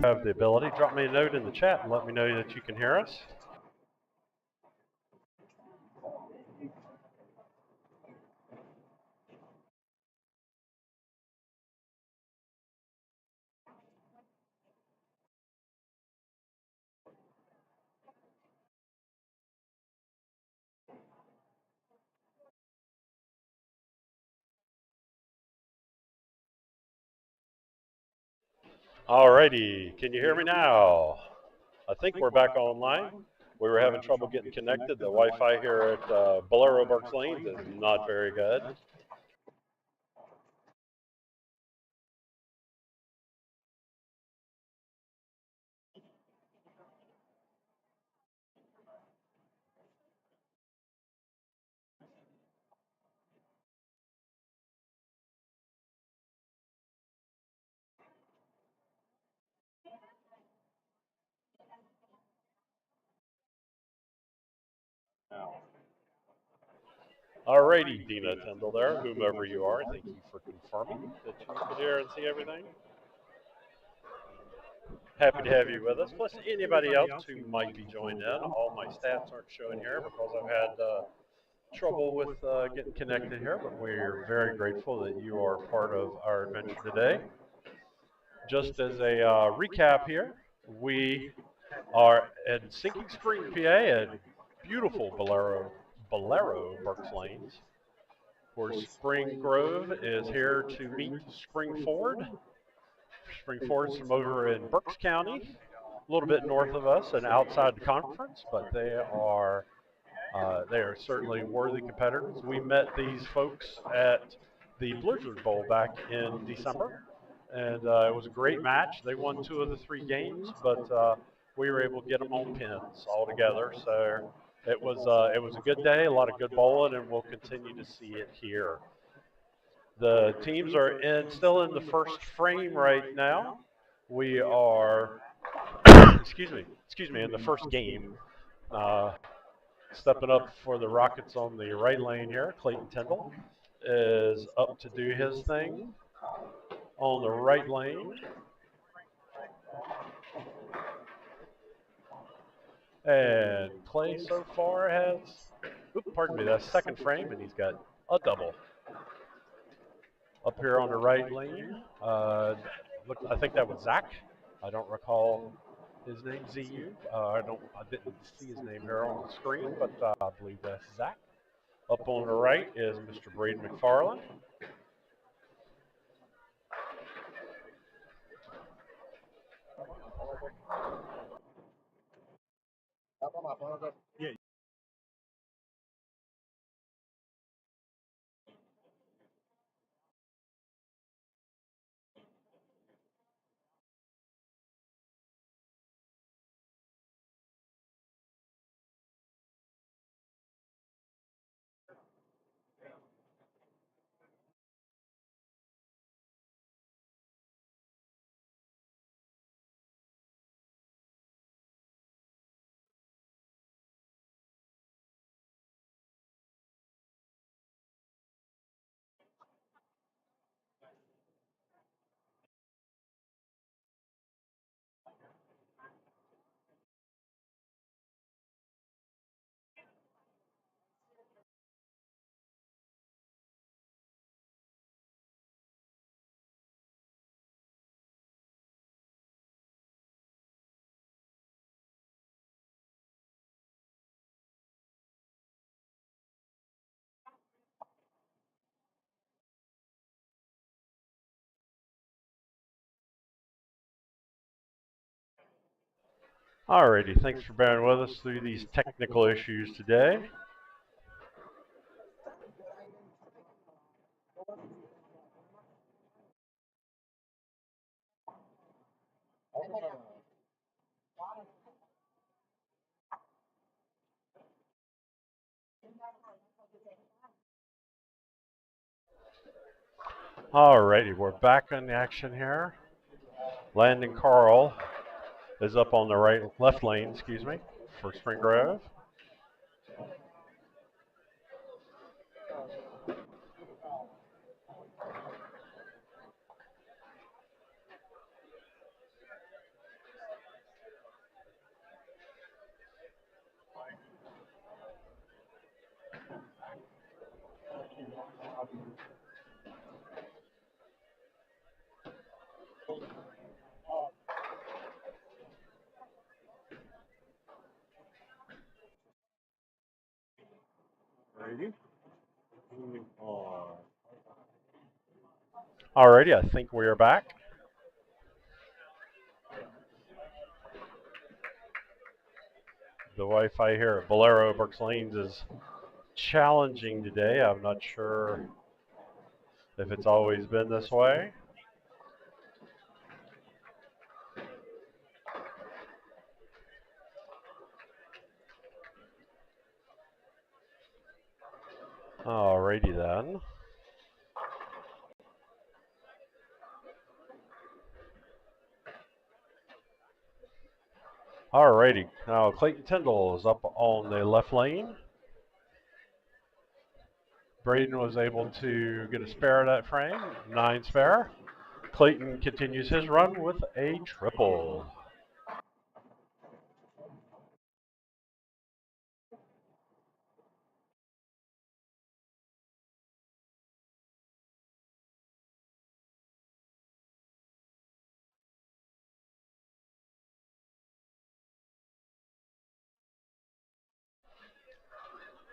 Have the ability, drop me a note in the chat and let me know that you can hear us. Alrighty, can you hear me now? I think we're back online. We were having trouble getting connected. The Wi-Fi here at Bolero Berks Lanes is not very good. Alrighty, Dina Tyndall there, whomever you are, thank you for confirming that you could hear and see everything. Happy to have you with us, plus anybody else who might be joined in. All my stats aren't showing here because I've had trouble with getting connected here, but we're very grateful that you are part of our adventure today. Just as a recap here, we are at Sinking Spring, PA, at beautiful Bolero Berks Lanes, where Spring Grove is here to meet Spring Ford. Spring Ford's from over in Berks County, a little bit north of us and outside the conference, but they are certainly worthy competitors. We met these folks at the Blizzard Bowl back in December, and it was a great match. They won 2 of the 3 games, but we were able to get them on pins all together. So it was a good day, a lot of good bowling, and we'll continue to see it here. The teams are still in the first frame right now. We are, excuse me, in the first game. Stepping up for the Rockets on the right lane here, Clayton Tyndall is up to do his thing on the right lane. And Clay so far has, pardon me, that's second frame, and he's got a double. Up here on the right lane, I think that was Zach. I don't recall his name, ZU. I didn't see his name here on the screen, but I believe that's Zach. Up on the right is Mr. Braden McFarland. Yeah. Alrighty, thanks for bearing with us through these technical issues today. Alrighty, we're back in action here. Landon Carl is up on the left lane, excuse me, for Spring Grove. Alrighty, I think we are back. The Wi-Fi here at Bolero Berks Lanes is challenging today. I'm not sure if it's always been this way. Alrighty then. Alrighty, now Clayton Tyndall is up on the left lane. Braden was able to get a spare of that frame, 9 spare. Clayton continues his run with a triple.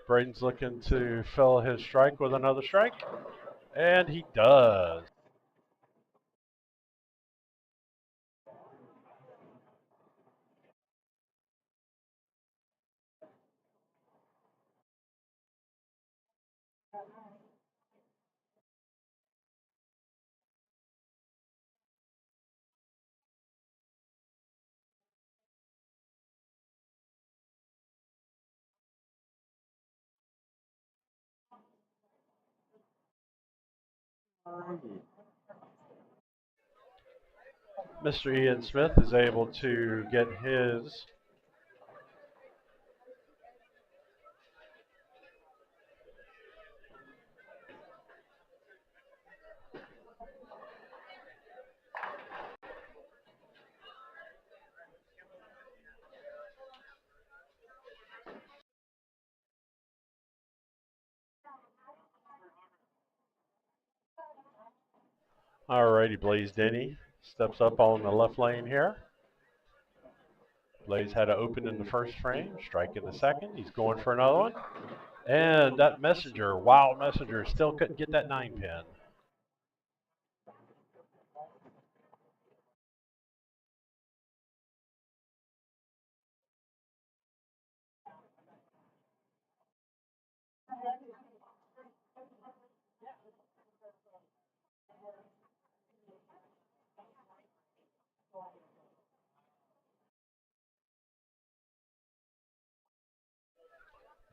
Braden's looking to fill his strike with another strike, and he does. Mr. Ian Smith is able to get his Alrighty, Blaze Denny steps up on the left lane here. Blaze had to open in the first frame, strike in the second. He's going for another one. And that Messenger, Wild Messenger, still couldn't get that 9-pin.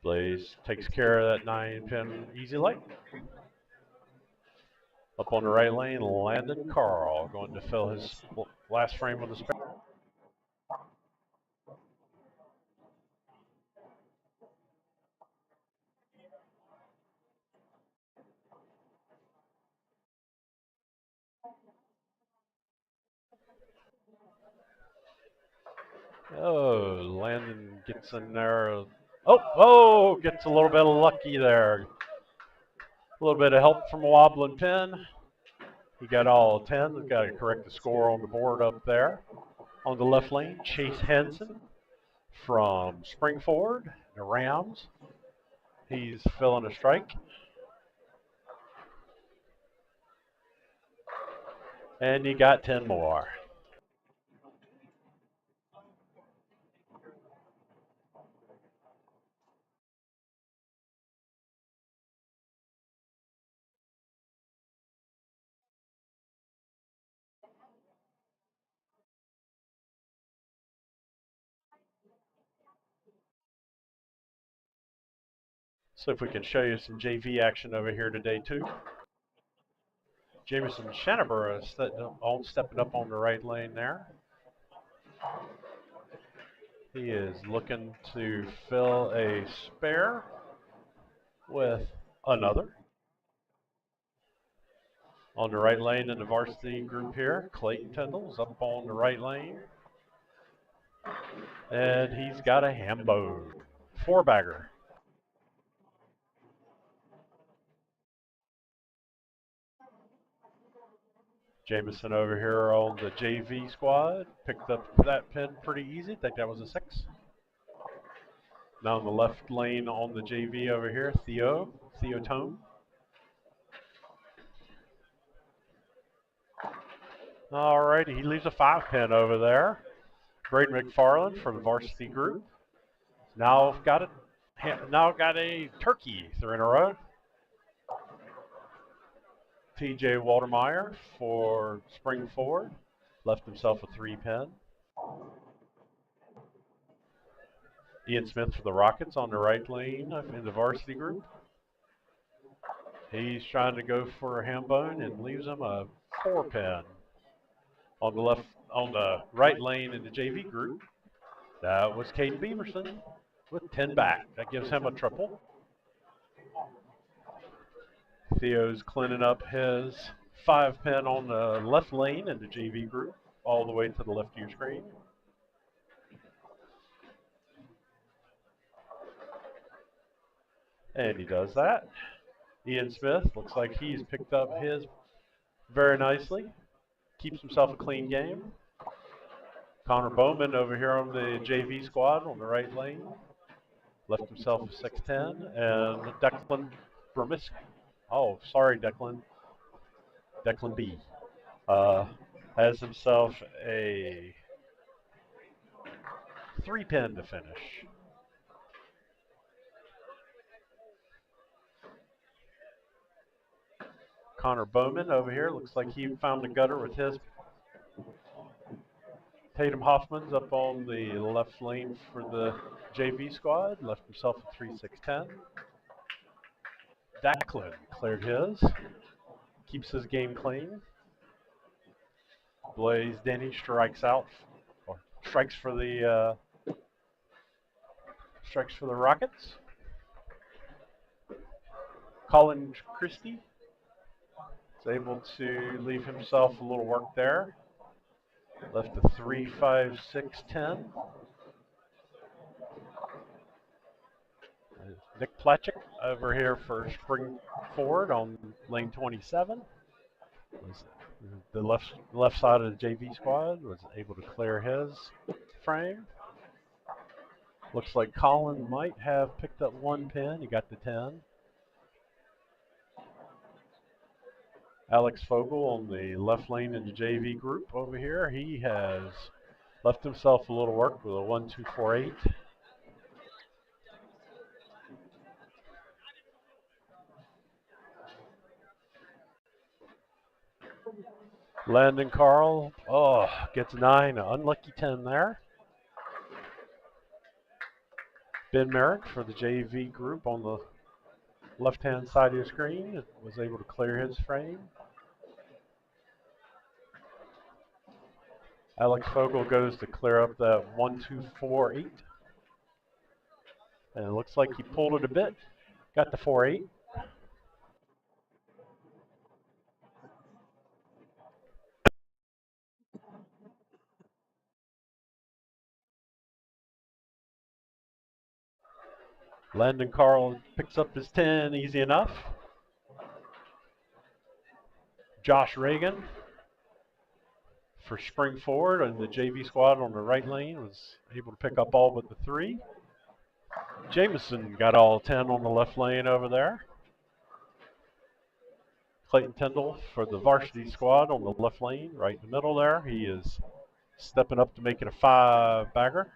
Blaze takes care of that 9-pin easy light. Up on the right lane, Landon Carl going to fill his last frame with a spare. Oh, Landon gets in there. Oh, gets a little bit of lucky there. A little bit of help from a wobbling pin. He got all 10. We've got to correct the score on the board up there. On the left lane, Chase Henson from Springford, the Rams. He's filling a strike. And he got 10 more. So if we can show you some JV action over here today too. Jameson Shanabura stepping up on the right lane there. He is looking to fill a spare with another. On the right lane in the varsity group here, Clayton Tyndall's up on the right lane. And he's got a Hambo. 4-bagger. Jameson over here on the JV squad. Picked up that pin pretty easy. I think that was a 6. Now in the left lane on the JV over here, Theo Tome. All right, he leaves a 5-pin over there. Braden McFarland for the varsity group. Now got a turkey 3 in a row. TJ Waltermeyer for Spring Forward. Left himself a 3-pin. Ian Smith for the Rockets on the right lane in the varsity group. He's trying to go for a Hambone and leaves him a 4-pin. On the right lane in the JV group, that was Caden Beaverson with 10 back. That gives him a triple. Theo's cleaning up his 5-pin on the left lane in the JV group, all the way to the left of your screen. And he does that. Ian Smith looks like he's picked up his very nicely. Keeps himself a clean game. Connor Bowman over here on the JV squad on the right lane. Left himself a 6-10. And Declan Bromisk. Oh, sorry, Declan. Declan B. Has himself a 3-pin to finish. Connor Bowman over here looks like he found the gutter with his. Tatum Hoffman's up on the left lane for the JV squad. Left himself a 3-6-10. Declan cleared his. Keeps his game clean. Blaze Denny strikes out, or strikes for the Rockets. Colin Christie is able to leave himself a little work there. Left a 3-5-6-10. Nick Platchik over here for Spring Forward on lane 27. The left side of the JV squad was able to clear his frame. Looks like Colin might have picked up 1 pin. He got the 10. Alex Fogel on the left lane in the JV group over here. He has left himself a little work with a 1-2-4-8. Landon Carl, gets 9, an unlucky 10 there. Ben Merrick for the JV group on the left-hand side of your screen was able to clear his frame. Alex Fogel goes to clear up that 1-2-4-8. And it looks like he pulled it a bit. Got the 4-8. Landon Carl picks up his 10 easy enough. Josh Reagan for Spring Forward and the JV squad on the right lane was able to pick up all but the 3. Jameson got all 10 on the left lane over there. Clayton Tyndall for the varsity squad on the left lane, right in the middle there. He is stepping up to make it a 5-bagger.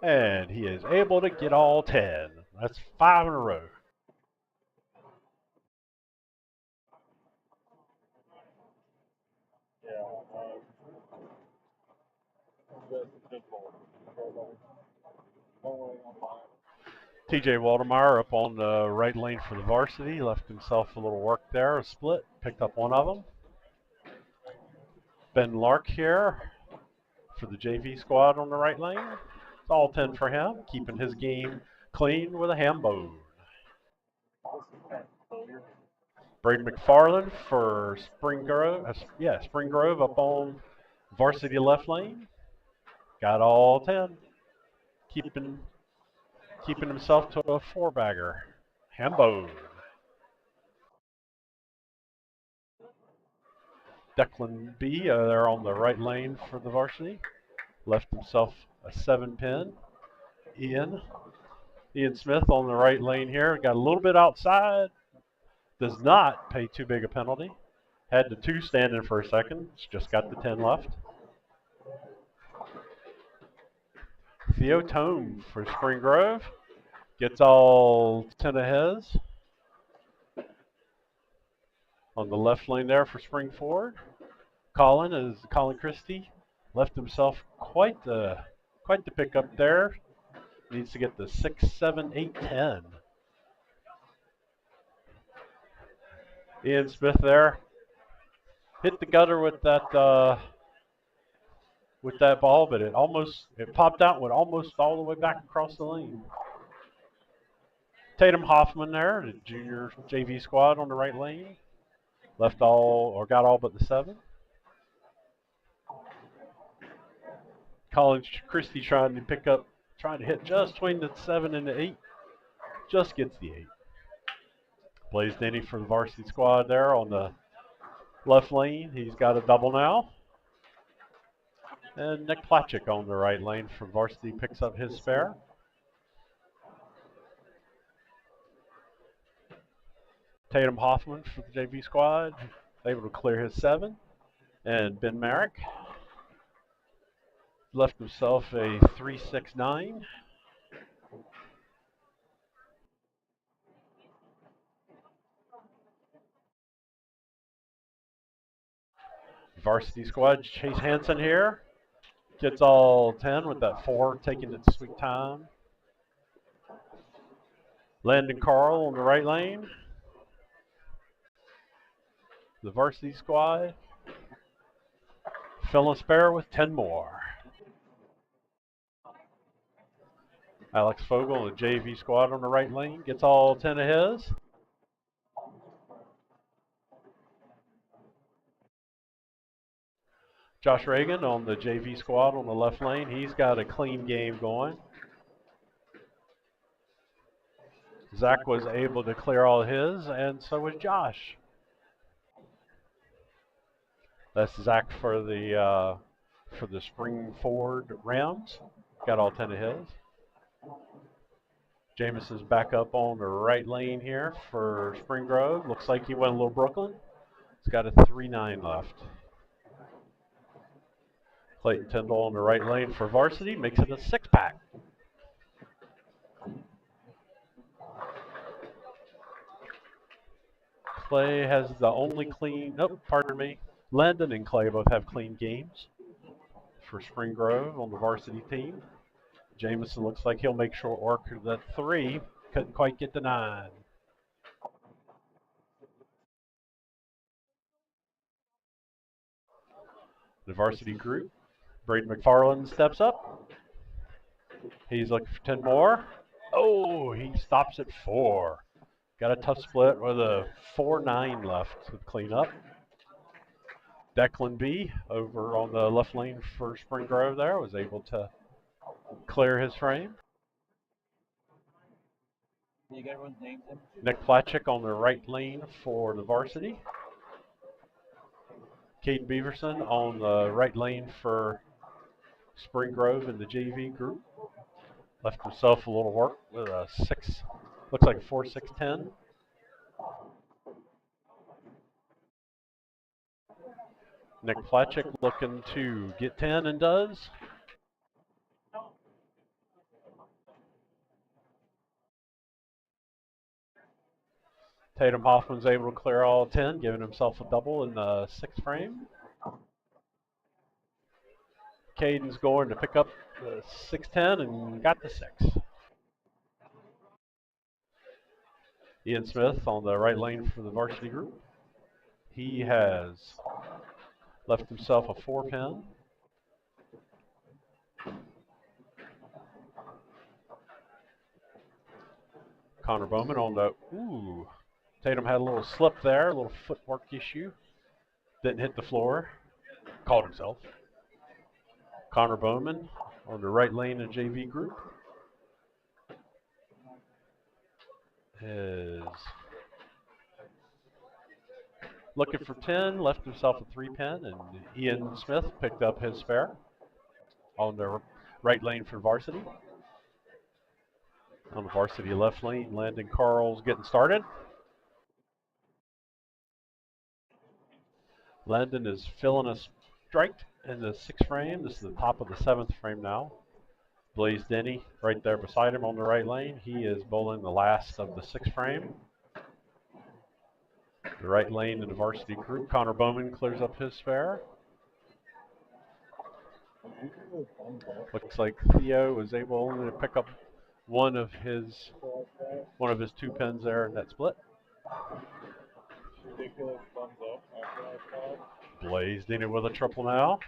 And he is able to get all 10. That's 5 in a row. TJ Waldemeyer up on the right lane for the varsity, left himself a little work there, a split, picked up one of them. Ben Lark here for the JV squad on the right lane. It's all 10 for him, keeping his game clean with a ham bone. Braden McFarland for Spring Grove. Spring Grove up on varsity left lane. Got all 10. Keeping himself to a four-bagger. Hambo. Declan B there on the right lane for the varsity. Left himself a 7-pin. Ian Smith on the right lane here. Got a little bit outside. Does not pay too big a penalty. Had the 2 stand in for a second. Just got the 10 left. Theo Tome for Spring Grove. Gets all 10 of his. On the left lane there for Spring Ford. Colin Christie. Left himself quite the pickup there. Needs to get the 6, 7, 8, 10. Ian Smith there. Hit the gutter with that ball, but it popped out and went almost all the way back across the lane. Tatum Hoffman there, the junior JV squad on the right lane. Got all but the 7. Colin Christie trying to hit just between the 7 and the 8. Just gets the 8. Blaze Denny for the varsity squad there on the left lane. He's got a double now. And Nick Platchik on the right lane for varsity picks up his spare. Tatum Hoffman for the JV squad, able to clear his 7. And Ben Merrick left himself a 3-6-9. Varsity squad, Chase Hansen here. Gets all 10 with that 4, taking its sweet time. Landon Carl on the right lane. The varsity squad, Phyllis Bear with 10 more. Alex Fogel, the JV squad on the right lane, gets all 10 of his. Josh Reagan on the JV squad on the left lane. He's got a clean game going. Zach was able to clear all his, and so was Josh. That's Zach for the Spring Ford Rams. Got all 10 of his. Jameson's back up on the right lane here for Spring Grove. Looks like he went a little Brooklyn. He's got a 3-9 left. Clayton Tyndall on the right lane for varsity. Makes it a 6-pack. Clay has the only clean, Landon and Clay both have clean games for Spring Grove on the varsity team. Jameson looks like he'll make short work of that 3. Couldn't quite get the 9. The varsity group, Braden McFarland steps up. He's looking for 10 more. Oh, he stops at 4. Got a tough split with a 4-9 left to clean up. Declan B over on the left lane for Spring Grove there was able to clear his frame. Nick Platchik on the right lane for the varsity. Caden Beaverson on the right lane for Spring Grove in the JV group. Left himself a little work with a 6, looks like a 4-6-10. Nick Platchik looking to get 10 and does. Tatum Hoffman's able to clear all 10, giving himself a double in the 6th frame. Caden's going to pick up the 6'10" and got the 6. Ian Smith on the right lane for the varsity group. He has left himself a 4-pin. Connor Bowman on the, Tatum had a little slip there, a little footwork issue. Didn't hit the floor, caught himself. Connor Bowman on the right lane in JV group is looking for 10, left himself a 3-pin, and Ian Smith picked up his spare on the right lane for varsity. On the varsity left lane, Landon Carl's getting started. Landon is filling a strike in the 6th frame. This is the top of the 7th frame now. Blaze Denny right there beside him on the right lane. He is bowling the last of the 6th frame. The right lane in the varsity group, Connor Bowman clears up his spare. Looks like Theo was able only to pick up one of his 2 pins there in that split. Blaze Denny with a triple now.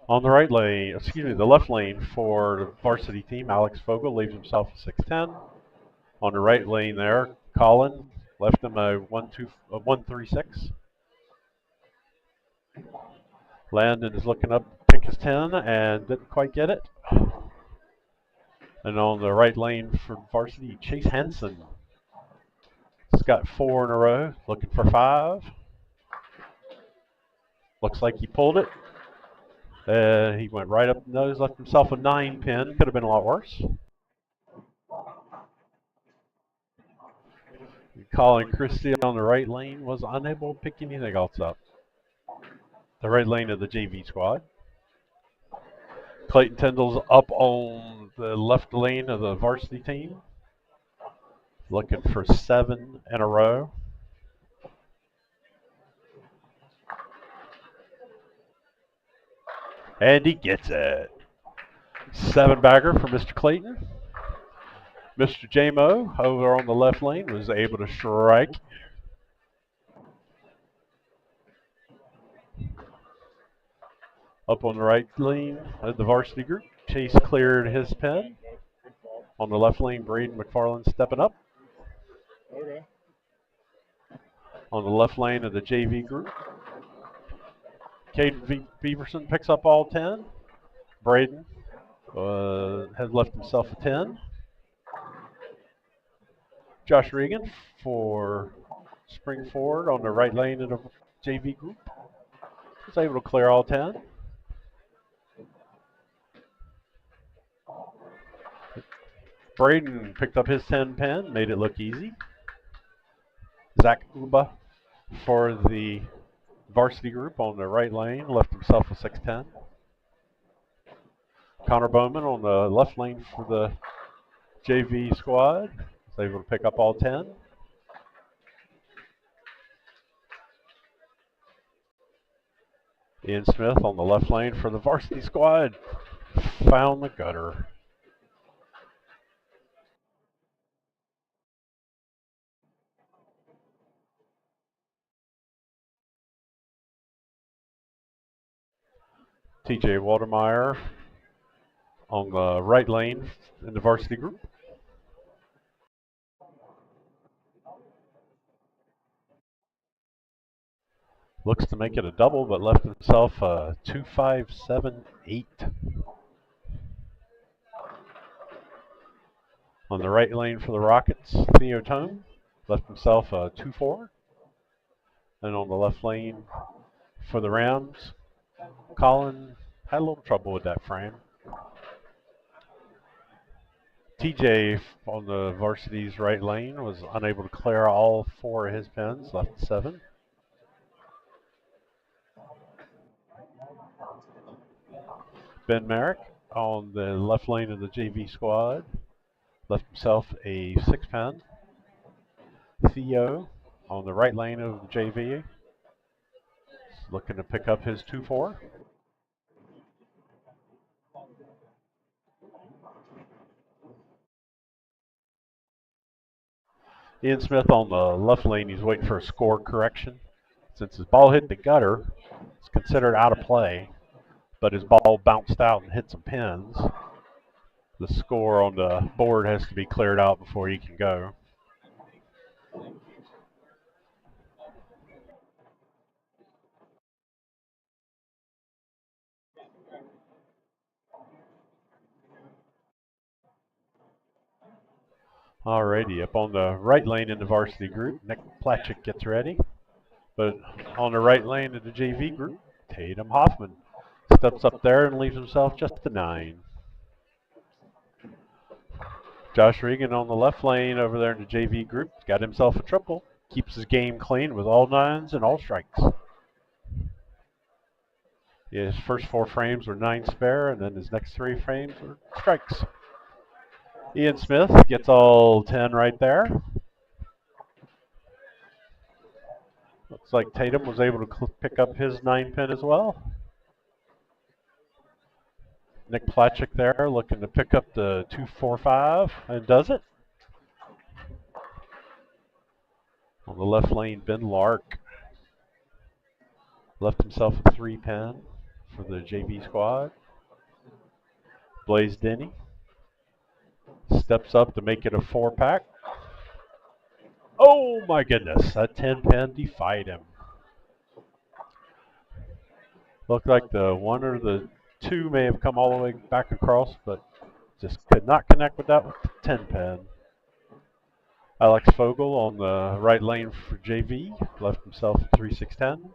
On the right lane, the left lane for the varsity team, Alex Vogel leaves himself a 6'10". On the right lane there, Colin left him a 1-3-6. Landon is looking up, pick his 10, and didn't quite get it. And on the right lane for varsity, Chase Henson. He's got 4 in a row, looking for 5. Looks like he pulled it. He went right up the nose, left himself a 9-pin. Could have been a lot worse. Colin Christie on the right lane was unable to pick anything else up. The right lane of the JV squad. Clayton Tyndall's up on the left lane of the varsity team. Looking for 7 in a row. And he gets it. 7-bagger for Mr. Clayton. Mr. J-Mo over on the left lane was able to strike. Up on the right lane of the varsity group, Chase cleared his pin. On the left lane, Braden McFarland stepping up. Okay. On the left lane of the JV group, Caden Beaverson picks up all 10. Braden has left himself a 10. Josh Regan for Spring Forward on the right lane of the JV group was able to clear all 10. Braden picked up his 10 pin, made it look easy. Zach Uba for the varsity group on the right lane left himself a 6-10. Connor Bowman on the left lane for the JV squad was able to pick up all 10. Ian Smith on the left lane for the varsity squad found the gutter. TJ Waltermeyer on the right lane in the varsity group. Looks to make it a double, but left himself a 2-5-7-8. On the right lane for the Rockets, Theo Tome left himself a 2-4. And on the left lane for the Rams, Colin had a little trouble with that frame. TJ on the varsity's right lane was unable to clear all 4 of his pins, left 7. Ben Merrick on the left lane of the JV squad Left himself a 6-pin. Theo on the right lane of the JV, looking to pick up his 2-4. Ian Smith on the left lane, he's waiting for a score correction. Since his ball hit the gutter, it's considered out of play, but his ball bounced out and hit some pins. The score on the board has to be cleared out before he can go. Alrighty, up on the right lane in the varsity group, Nick Platchik gets ready. But on the right lane of the JV group, Tatum Hoffman steps up there and leaves himself just a 9. Josh Regan on the left lane over there in the JV group got himself a triple. Keeps his game clean with all 9s and all strikes. His first 4 frames were 9 spare, and then his next 3 frames were strikes. Ian Smith gets all 10 right there. Looks like Tatum was able to pick up his 9-pin as well. Nick Platchik there looking to pick up the 2-4-5 and does it. On the left lane, Ben Lark left himself a 3-pin for the JV squad. Blaze Denny steps up to make it a 4-pack. Oh my goodness, that 10-pin defied him. Looked like the 1 or the 2 may have come all the way back across, but just could not connect with that with the 10-pin. Alex Fogel on the right lane for JV left himself a 3-6-10.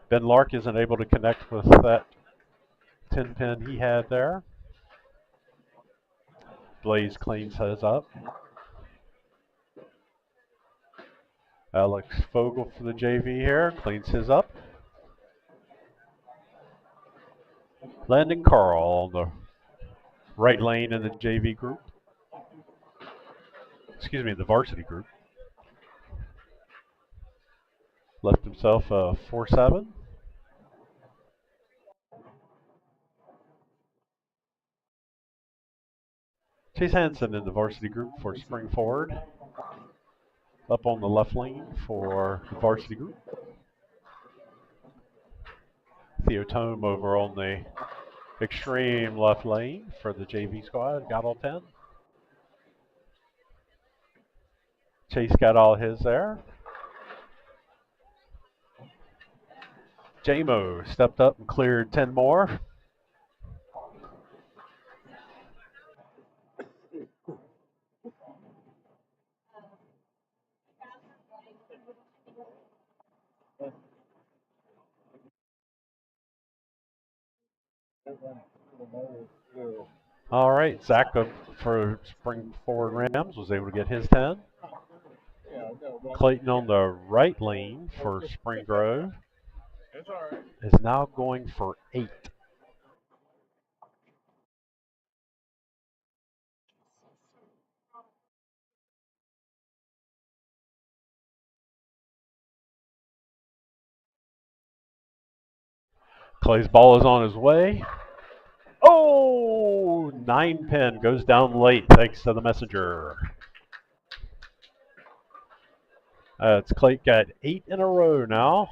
Ben Lark isn't able to connect with that 10-pin he had there. Blaze cleans his up. Alex Fogel for the JV here cleans his up. Landon Carl on the right lane in the JV group. Excuse me, the varsity group. Left himself a 4-7. Chase Hansen in the varsity group for spring forward. Up on the left lane for the varsity group. Theo Tome over on the extreme left lane for the JV squad. Got all 10. Chase got all his there. JMO stepped up and cleared 10 more. All right, Zach for spring forward Rams was able to get his 10. Clayton on the right lane for Spring Grove is now going for 8. Clay's ball is on his way. Oh, 9-pin goes down late thanks to the messenger. It's Clay got 8 in a row now.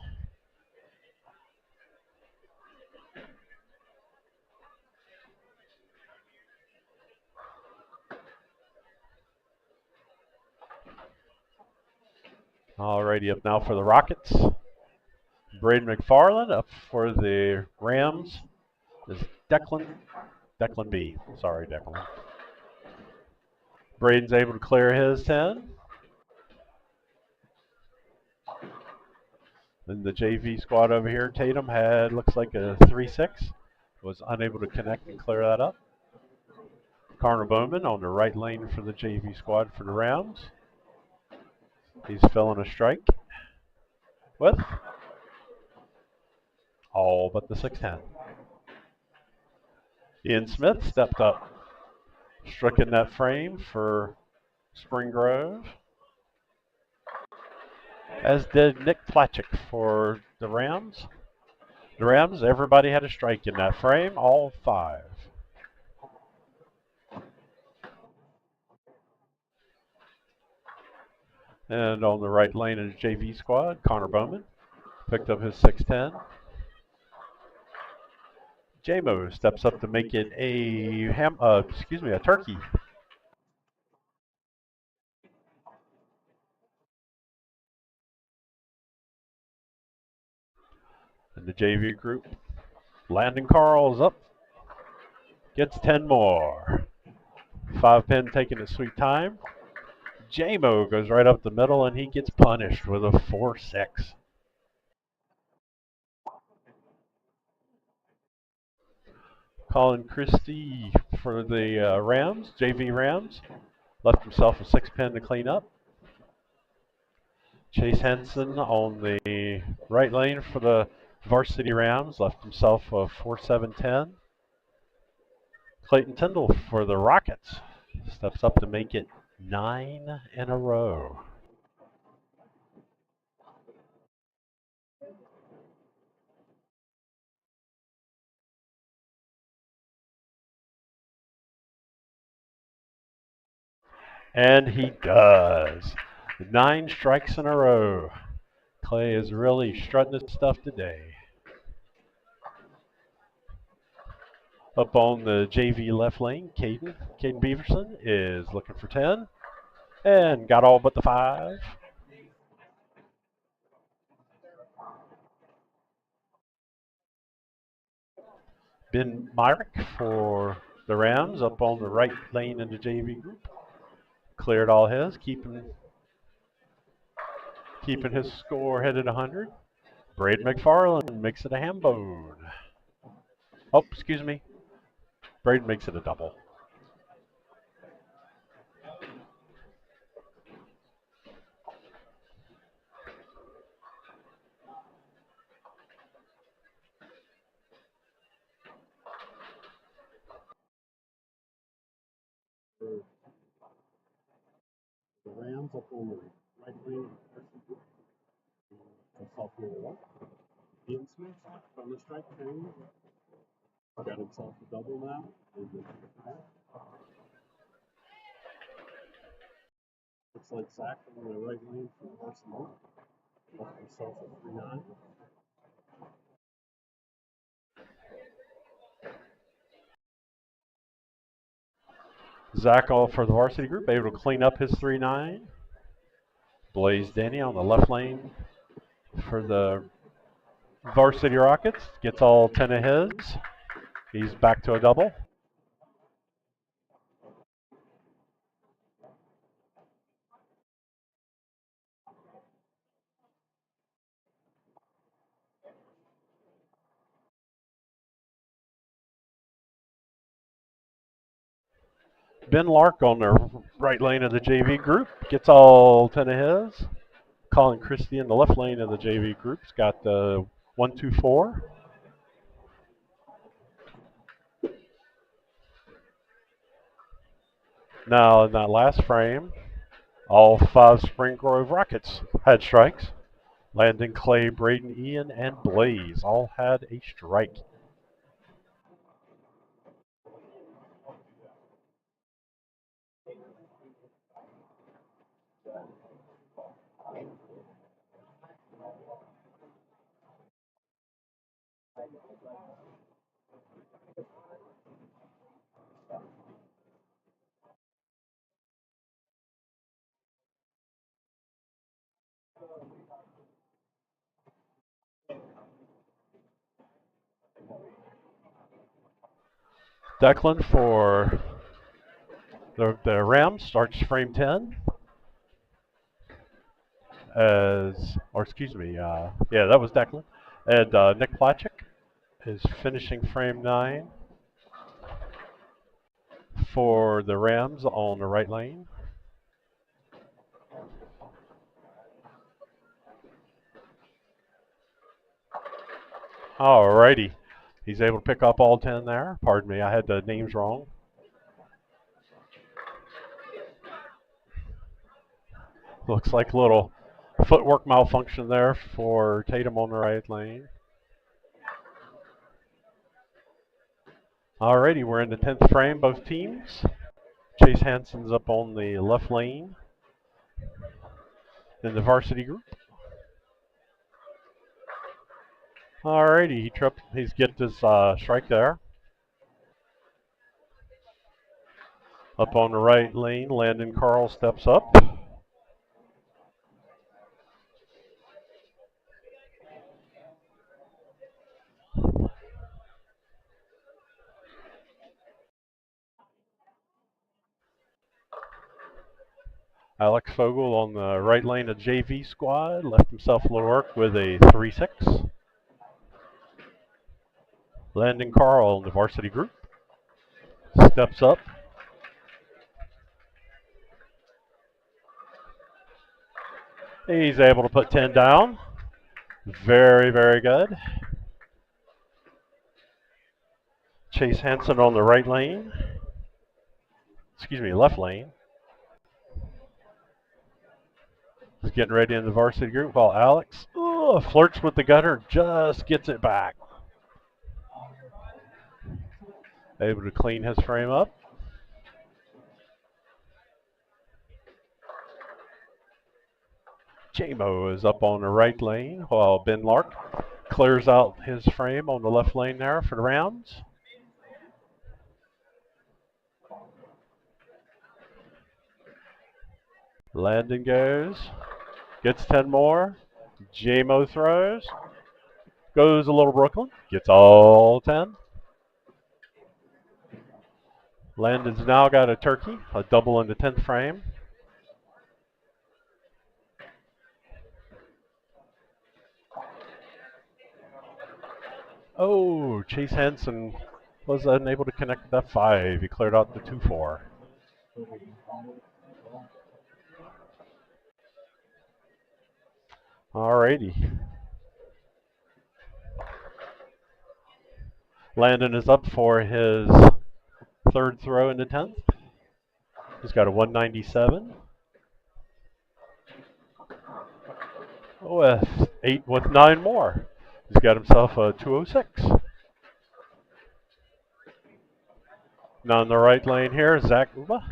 Alrighty, up now for the Rockets. Braden McFarland. Up for the Rams is Declan B. Sorry, Declan. Braden's able to clear his 10. Then the JV squad over here, Tatum had, looks like a 3-6. Was unable to connect and clear that up. Connor Bowman on the right lane for the JV squad for the Rams. He's filling a strike with all but the 6-10. Ian Smith stepped up Struck in that frame for Spring Grove, as did Nick Platchik for the Rams. The Rams, everybody had a strike in that frame, all 5. And on the right lane of the JV squad, Connor Bowman picked up his 610. JMO steps up to make it a a turkey. In the JV group, Landon Carl's up, gets 10 more. 5-pin taking his sweet time. JMO goes right up the middle and he gets punished with a 4-6. Colin Christie for the Rams, JV Rams, left himself a 6-pin to clean up. Chase Henson on the right lane for the Varsity Rams, left himself a 4-7-10. Clayton Tyndall for the Rockets steps up to make it 9 in a row. And he does. 9 strikes in a row. Clay is really strutting his stuff today. Up on the JV left lane, Caden Beaverson is looking for 10 and got all but the 5. Ben Myrick for the Rams up on the right lane in the JV group. Cleared all his, keeping his score headed 100. Braden McFarland makes it a ham bone. Oh, excuse me. Braden makes it a double. The Rams up on the right lane of sophomore one. Ian Smith from the strike team. Got himself a double now. Looks like Zach on the right lane for Arsenal. Left himself a 3-9. Zach all for the varsity group, able to clean up his 3-9. Blaze Denny on the left lane for the varsity Rockets. Gets all 10 of his. He's back to a double. Ben Lark on the right lane of the JV group gets all 10 of his. Colin Christie in the left lane of the JV group's got the 1-2-4. Now in that last frame, all 5 Spring Grove Rockets had strikes. Landon, Clay, Braden, Ian, and Blaze all had a strike. Declan for the Rams starts frame 10. Yeah, that was Declan. And Nick Platchik is finishing frame 9 for the Rams on the right lane. Alrighty. He's able to pick up all 10 there. Pardon me, I had the names wrong. Looks like a little footwork malfunction there for Tatum on the right lane. Alrighty, we're in the 10th frame, both teams. Chase Hansen's up on the left lane in the varsity group. Alrighty, he's get his strike there. Up on the right lane, Landon Carl steps up. Alex Fogel on the right lane of JV squad left himself a little work with a 3-6. Landon Carl in the varsity group steps up. He's able to put 10 down. Very, very good. Chase Hansen on the right lane. Excuse me, left lane. He's getting ready in the varsity group while Alex flirts with the gutter, just gets it back. Able to clean his frame up. J-Mo is up on the right lane while Ben Lark clears out his frame on the left lane there for the rounds. Landon goes, gets 10 more. J-Mo throws, goes a little Brooklyn, gets all 10. Landon's now got a turkey, a double in the 10th frame. Oh, Chase Hansen was unable to connect that 5. He cleared out the 2-4. Alrighty. Landon is up for his third throw in the 10th. He's got a 197. With 9 more. He's got himself a 206. Now in the right lane here, Zach Uba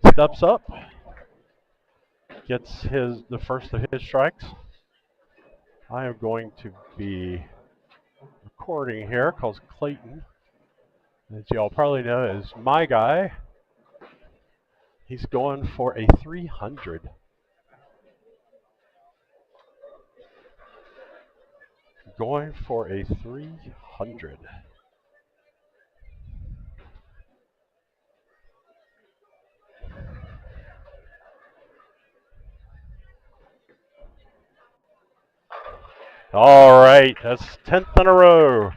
steps up, gets the first of his strikes. I am going to be recording here because Clayton, as y'all probably know, is my guy. He's going for a 300. Going for a 300. All right, that's 10th in a row.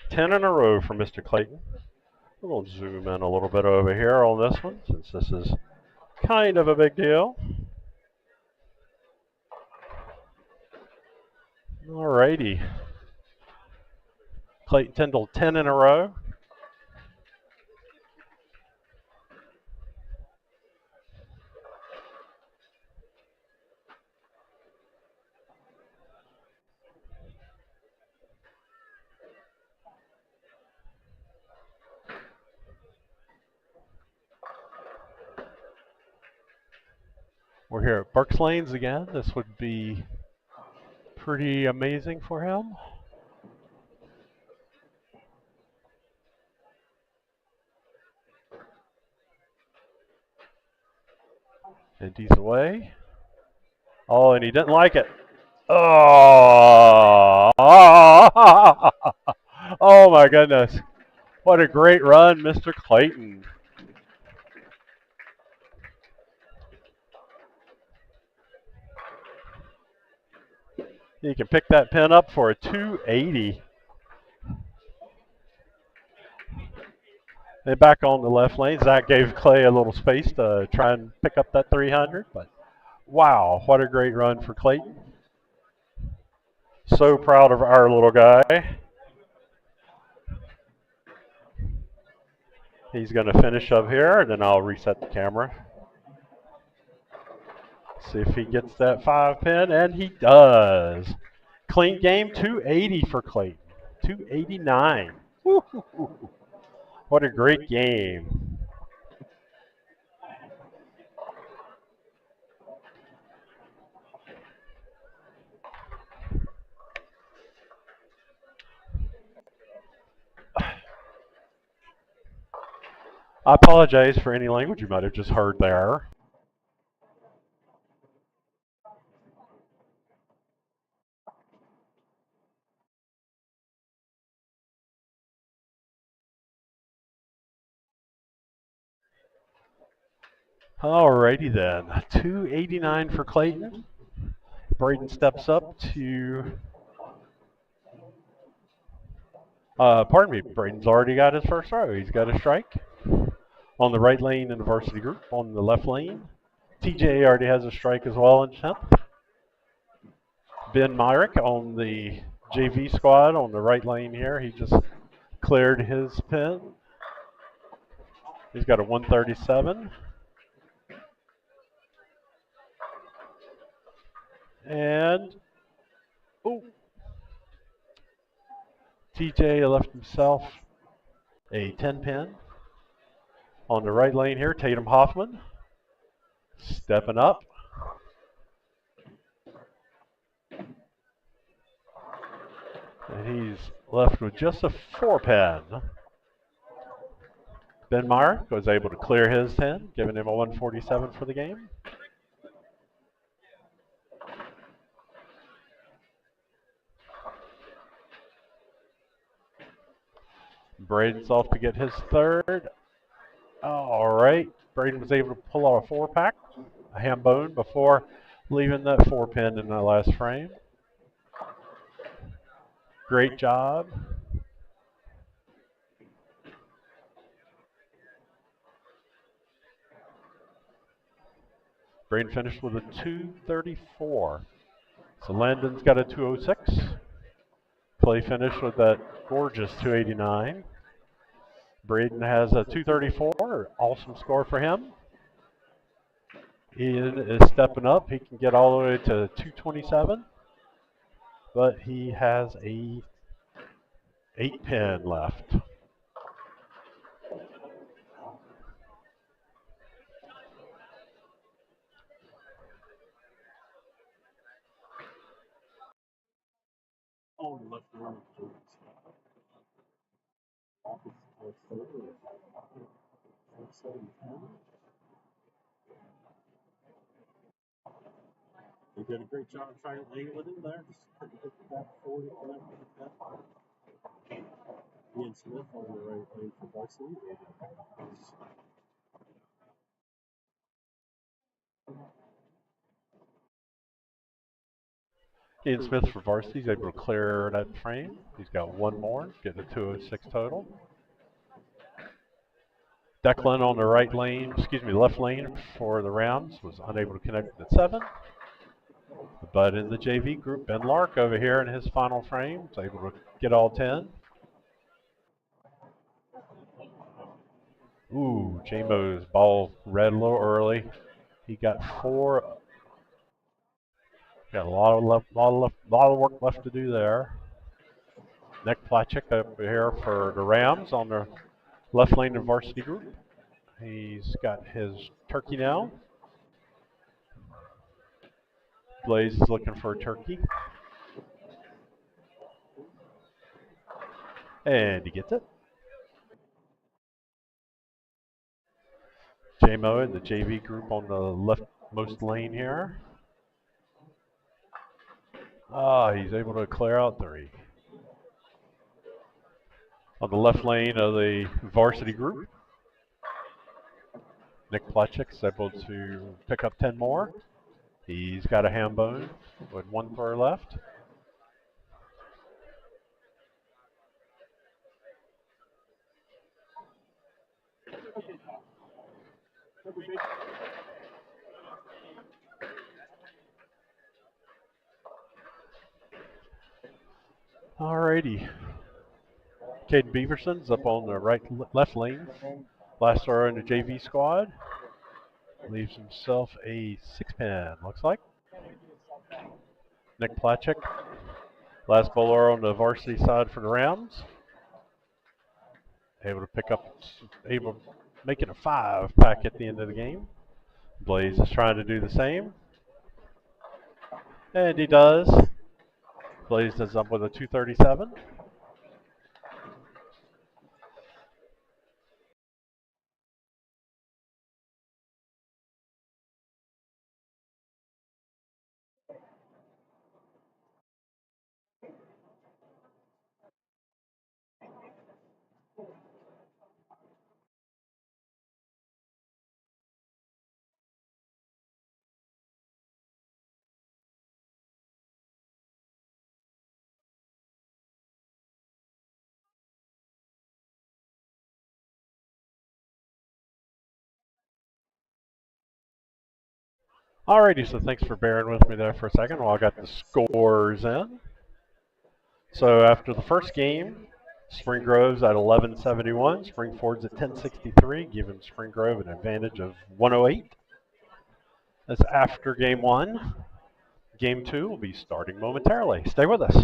10 in a row for Mr. Clayton. We're going to zoom in a little bit over here on this one since this is kind of a big deal. All righty. Clayton Tyndall, 10 in a row. We're here at Berks Lanes again. This would be pretty amazing for him. And he's away. Oh, and he didn't like it. Oh, oh my goodness. What a great run, Mr. Clayton. He can pick that pin up for a 280. And back on the left lane, Zach gave Clay a little space to try and pick up that 300. But wow, what a great run for Clayton. So proud of our little guy. He's going to finish up here, and then I'll reset the camera. See if he gets that 5 pin, and he does. Clean game, 280 for Clayton. 289. Woo-hoo-hoo. What a great game. I apologize for any language you might have just heard there. Alrighty then. 289 for Clayton. Braden steps up to. Pardon me, Braden's already got his first throw. He's got a strike on the right lane in the varsity group. On the left lane, TJ already has a strike as well in 10th. Ben Myrick on the JV squad on the right lane here. He just cleared his pin. He's got a 137. And, oh, TJ left himself a 10 pin. On the right lane here, Tatum Hoffman stepping up. And he's left with just a 4 pin. Ben Meyer was able to clear his 10, giving him a 147 for the game. Braden's off to get his third. All right. Braden was able to pull out a 4-pack, a ham bone, before leaving that 4 pin in the last frame. Great job. Braden finished with a 234. So Landon's got a 206. Clay finished with that gorgeous 289. Braden has a 234. Awesome score for him. Ian is stepping up. He can get all the way to 227. But he has a 8 pin left. They did a great job trying to angle it in there. Just couldn't hit the back 40 connect with that. Ian Smith on the right lane for varsity. Ian Smith for varsity is able to clear that frame. He's got one more, getting a 206 total. Declan on the right lane, left lane for the Rams was unable to connect at 7. But in the JV group, Ben Lark over here in his final frame is able to get all 10. Ooh, J-Mo's ball read a little early. He got 4. Got a lot of work left to do there. Nick Plachik up here for the Rams on the left lane of varsity group. He's got his turkey now. Blaze is looking for a turkey. And he gets it. J-Mo in the JV group on the leftmost lane here. He's able to clear out 3. On the left lane of the varsity group, Nick Plachik is able to pick up 10 more. He's got a ham bone with 1 throw left. Alrighty. Caden Beaverson's up on the left lane. Last throw in the JV squad. Leaves himself a 6-pin, looks like. Nick Platchik, last bowler on the varsity side for the Rams. Able making a 5-pack at the end of the game. Blaze is trying to do the same. And he does. Blaze is up with a 237. Alrighty, so thanks for bearing with me there for a second while I got the scores in. So after the first game, Spring Grove's at 1171, Spring Ford's at 1063, giving Spring Grove an advantage of 108. That's after game one. Game two will be starting momentarily. Stay with us.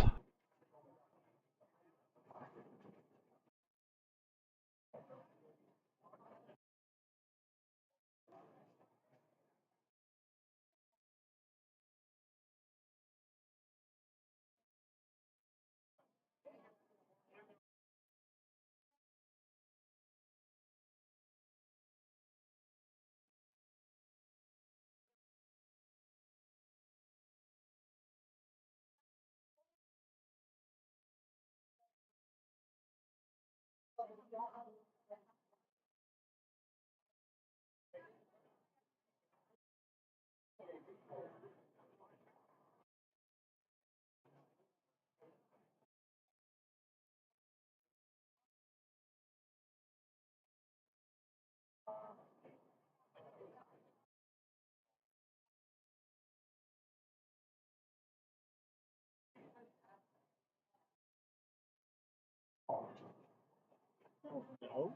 No,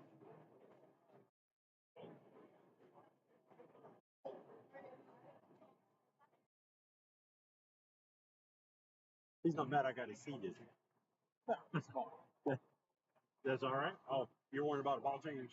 he's not mad. I got his seat. That's all right. Oh, you're worried about a ball change.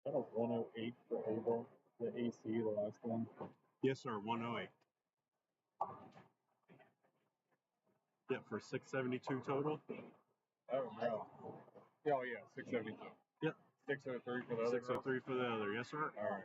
That was 108 for Abel, the AC, the last one. Yes, sir, 108. Yeah, for 672 total. Oh, no. Oh, yeah, 672. Yep. 603 for the other. 603 for the other, yes, sir. All right.